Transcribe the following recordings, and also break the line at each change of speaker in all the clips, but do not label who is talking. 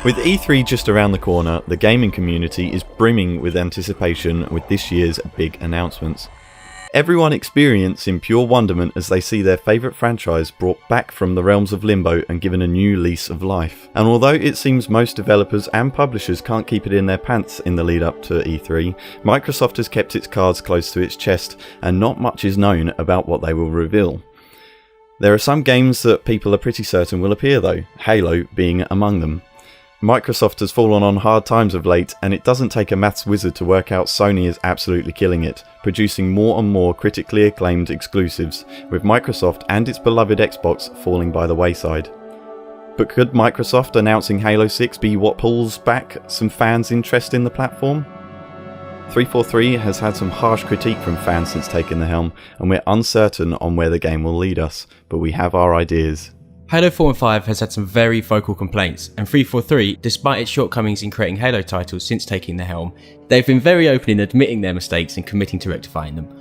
With E3 just around the corner, the gaming community is brimming with anticipation with this year's big announcements. Everyone experiencing pure wonderment as they see their favourite franchise brought back from the realms of limbo and given a new lease of life. And although it seems most developers and publishers can't keep it in their pants in the lead up to E3, Microsoft has kept its cards close to its chest and not much is known about what they will reveal. There are some games that people are pretty certain will appear though, Halo being among them. Microsoft has fallen on hard times of late, and it doesn't take a maths wizard to work out Sony is absolutely killing it, producing more and more critically acclaimed exclusives, with Microsoft and its beloved Xbox falling by the wayside. But could Microsoft announcing Halo 6 be what pulls back some fans' interest in the platform? 343 has had some harsh critique from fans since taking the helm, and we're uncertain on where the game will lead us, but we have our ideas.
Halo 4 and 5 has had some very vocal complaints, and 343, despite its shortcomings in creating Halo titles since taking the helm, they've been very open in admitting their mistakes and committing to rectifying them.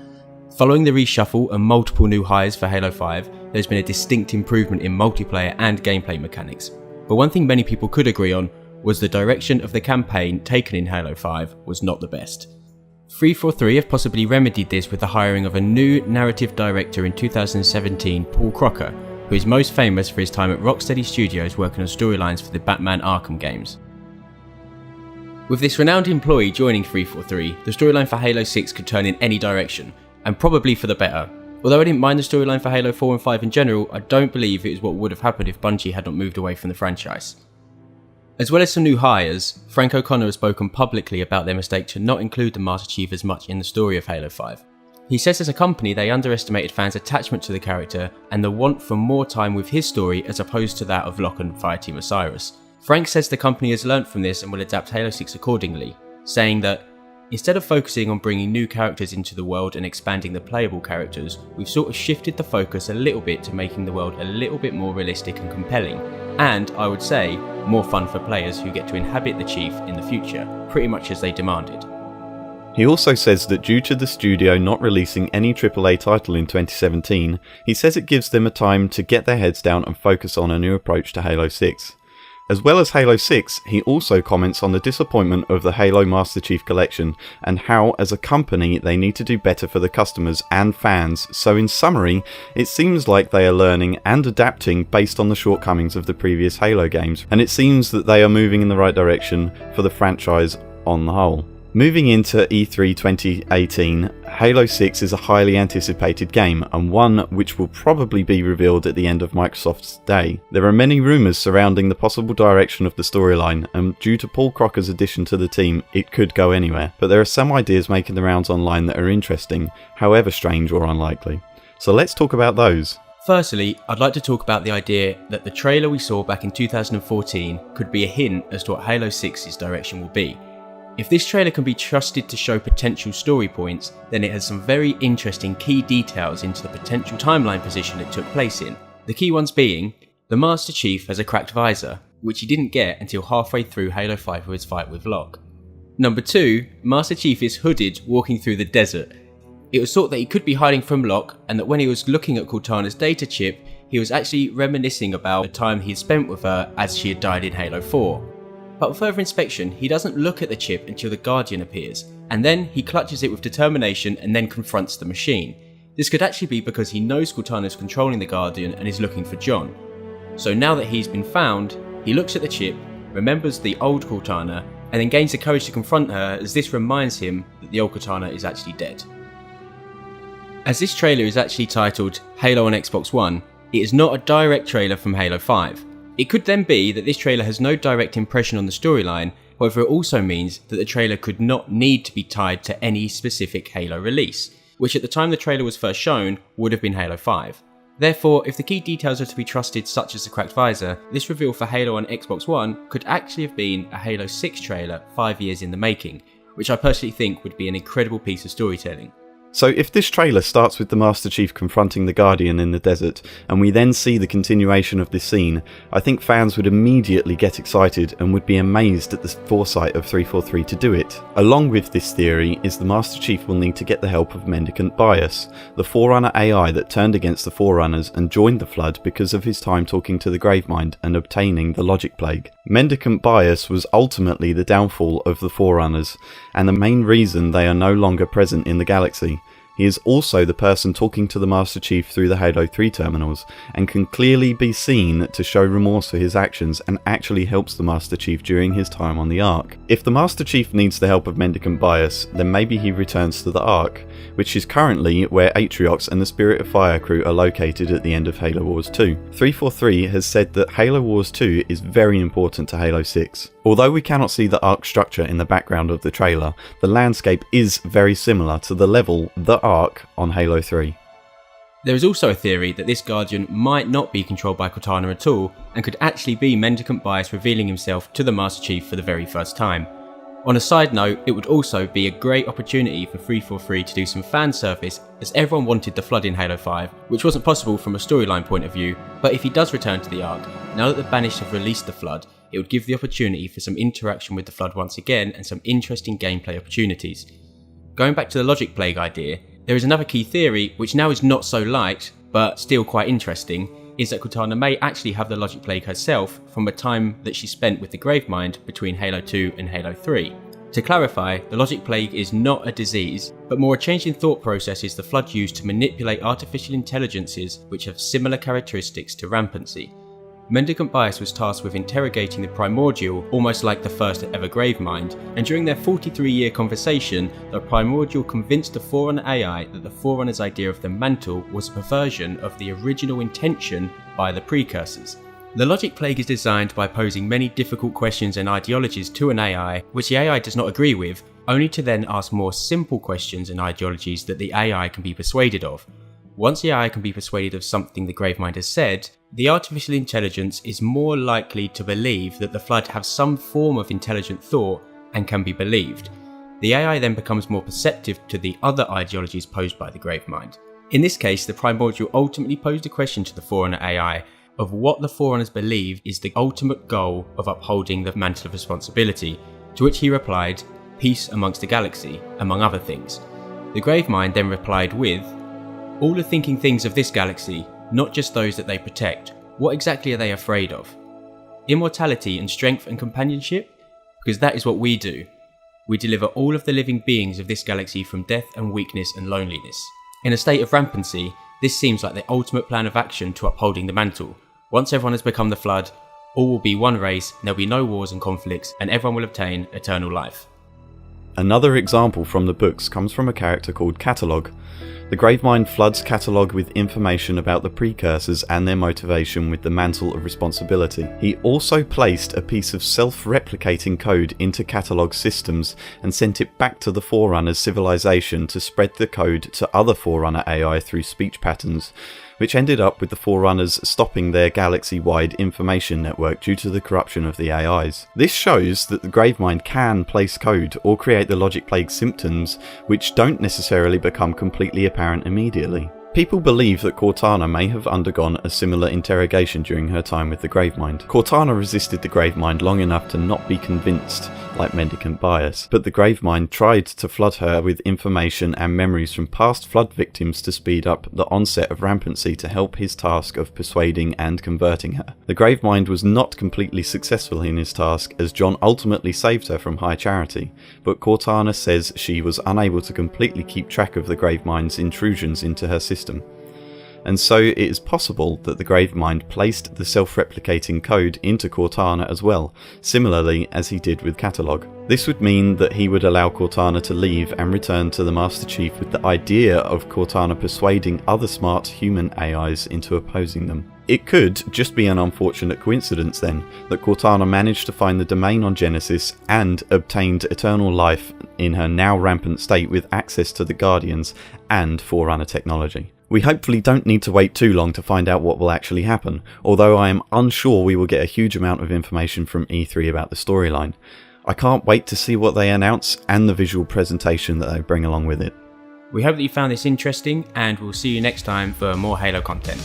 Following the reshuffle and multiple new hires for Halo 5, there's been a distinct improvement in multiplayer and gameplay mechanics. But one thing many people could agree on was the direction of the campaign taken in Halo 5 was not the best. 343 have possibly remedied this with the hiring of a new narrative director in 2017, Paul Crocker, who is most famous for his time at Rocksteady Studios working on storylines for the Batman Arkham games. With this renowned employee joining 343, the storyline for Halo 6 could turn in any direction, and probably for the better. Although I didn't mind the storyline for Halo 4 and 5 in general, I don't believe it is what would have happened if Bungie had not moved away from the franchise. As well as some new hires, Frank O'Connor has spoken publicly about their mistake to not include the Master Chief as much in the story of Halo 5. He says as a company they underestimated fans' attachment to the character and the want for more time with his story as opposed to that of Locke and Fireteam Osiris. Frank says the company has learnt from this and will adapt Halo 6 accordingly, saying that instead of focusing on bringing new characters into the world and expanding the playable characters, we've sort of shifted the focus a little bit to making the world a little bit more realistic and compelling, and I would say more fun for players who get to inhabit the Chief in the future, pretty much as they demanded.
He also says that due to the studio not releasing any AAA title in 2017, he says it gives them a time to get their heads down and focus on a new approach to Halo 6. As well as Halo 6, he also comments on the disappointment of the Halo Master Chief Collection and how as a company they need to do better for the customers and fans, so in summary, it seems like they are learning and adapting based on the shortcomings of the previous Halo games, and it seems that they are moving in the right direction for the franchise on the whole. Moving into E3 2018, Halo 6 is a highly anticipated game and one which will probably be revealed at the end of Microsoft's day. There are many rumours surrounding the possible direction of the storyline, and due to Paul Crocker's addition to the team, it could go anywhere. But there are some ideas making the rounds online that are interesting, however strange or unlikely. So let's talk about those.
Firstly, I'd like to talk about the idea that the trailer we saw back in 2014 could be a hint as to what Halo 6's direction will be. If this trailer can be trusted to show potential story points, then it has some very interesting key details into the potential timeline position it took place in. The key ones being, the Master Chief has a cracked visor, which he didn't get until halfway through Halo 5 with his fight with Locke. Number 2, Master Chief is hooded walking through the desert. It was thought that he could be hiding from Locke, and that when he was looking at Cortana's data chip, he was actually reminiscing about the time he had spent with her as she had died in Halo 4. But on further inspection, he doesn't look at the chip until the Guardian appears, and then he clutches it with determination and then confronts the machine. This could actually be because he knows Cortana is controlling the Guardian and is looking for John. So now that he's been found, he looks at the chip, remembers the old Cortana, and then gains the courage to confront her, as this reminds him that the old Cortana is actually dead. As this trailer is actually titled Halo on Xbox One, it is not a direct trailer from Halo 5. It could then be that this trailer has no direct impression on the storyline, however it also means that the trailer could not need to be tied to any specific Halo release, which at the time the trailer was first shown would have been Halo 5. Therefore, if the key details are to be trusted, such as the cracked visor, this reveal for Halo on Xbox One could actually have been a Halo 6 trailer 5 years in the making, which I personally think would be an incredible piece of storytelling.
So if this trailer starts with the Master Chief confronting the Guardian in the desert, and we then see the continuation of this scene, I think fans would immediately get excited and would be amazed at the foresight of 343 to do it. Along with this theory is the Master Chief will need to get the help of Mendicant Bias, the Forerunner AI that turned against the Forerunners and joined the Flood because of his time talking to the Gravemind and obtaining the Logic Plague. Mendicant Bias was ultimately the downfall of the Forerunners, and the main reason they are no longer present in the galaxy. He is also the person talking to the Master Chief through the Halo 3 terminals, and can clearly be seen to show remorse for his actions and actually helps the Master Chief during his time on the Ark. If the Master Chief needs the help of Mendicant Bias, then maybe he returns to the Ark, which is currently where Atriox and the Spirit of Fire crew are located at the end of Halo Wars 2. 343 has said that Halo Wars 2 is very important to Halo 6. Although we cannot see the Ark structure in the background of the trailer, the landscape is very similar to the level, the Ark, on Halo 3.
There is also a theory that this Guardian might not be controlled by Cortana at all, and could actually be Mendicant Bias revealing himself to the Master Chief for the very first time. On a side note, it would also be a great opportunity for 343 to do some fan service, as everyone wanted the Flood in Halo 5, which wasn't possible from a storyline point of view, but if he does return to the Ark, now that the Banished have released the Flood, it would give the opportunity for some interaction with the Flood once again and some interesting gameplay opportunities. Going back to the Logic Plague idea, there is another key theory, which now is not so liked, but still quite interesting, is that Cortana may actually have the Logic Plague herself from a time that she spent with the Gravemind between Halo 2 and Halo 3. To clarify, the Logic Plague is not a disease, but more a change in thought processes the Flood used to manipulate artificial intelligences which have similar characteristics to rampancy. Mendicant Bias was tasked with interrogating the Primordial, almost like the first ever Gravemind, and during their 43-year conversation, the Primordial convinced the Forerunner AI that the Forerunner's idea of the mantle was a perversion of the original intention by the precursors. The Logic Plague is designed by posing many difficult questions and ideologies to an AI, which the AI does not agree with, only to then ask more simple questions and ideologies that the AI can be persuaded of. Once the AI can be persuaded of something the Gravemind has said, the artificial intelligence is more likely to believe that the Flood have some form of intelligent thought and can be believed. The AI then becomes more perceptive to the other ideologies posed by the Gravemind. In this case, the Primordial ultimately posed a question to the Forerunner AI of what the Forerunners believe is the ultimate goal of upholding the Mantle of Responsibility, to which he replied, "Peace amongst the galaxy," among other things. The Gravemind then replied with, "All the thinking things of this galaxy, not just those that they protect, what exactly are they afraid of? Immortality and strength and companionship? Because that is what we do. We deliver all of the living beings of this galaxy from death and weakness and loneliness. In a state of rampancy, this seems like the ultimate plan of action to upholding the mantle. Once everyone has become the Flood, all will be one race, and there will be no wars and conflicts, and everyone will obtain eternal life."
Another example from the books comes from a character called Catalogue. The Gravemind floods Catalogue with information about the precursors and their motivation with the Mantle of Responsibility. He also placed a piece of self-replicating code into Catalogue's systems and sent it back to the Forerunner's civilization to spread the code to other Forerunner AI through speech patterns, which ended up with the Forerunners stopping their galaxy-wide information network due to the corruption of the AIs. This shows that the Gravemind can place code or create the Logic Plague symptoms, which don't necessarily become completely apparent immediately. People believe that Cortana may have undergone a similar interrogation during her time with the Gravemind. Cortana resisted the Gravemind long enough to not be convinced, like Mendicant Bias, but the Gravemind tried to flood her with information and memories from past Flood victims to speed up the onset of rampancy to help his task of persuading and converting her. The Gravemind was not completely successful in his task, as John ultimately saved her from high charity, but Cortana says she was unable to completely keep track of the Gravemind's intrusions into her system. And so it is possible that the Gravemind placed the self-replicating code into Cortana as well, similarly as he did with Catalogue. This would mean that he would allow Cortana to leave and return to the Master Chief with the idea of Cortana persuading other smart human AIs into opposing them. It could just be an unfortunate coincidence then, that Cortana managed to find the domain on Genesis and obtained eternal life in her now rampant state with access to the Guardians and Forerunner technology. We hopefully don't need to wait too long to find out what will actually happen, although I am unsure we will get a huge amount of information from E3 about the storyline. I can't wait to see what they announce and the visual presentation that they bring along with it.
We hope that you found this interesting, and we'll see you next time for more Halo content.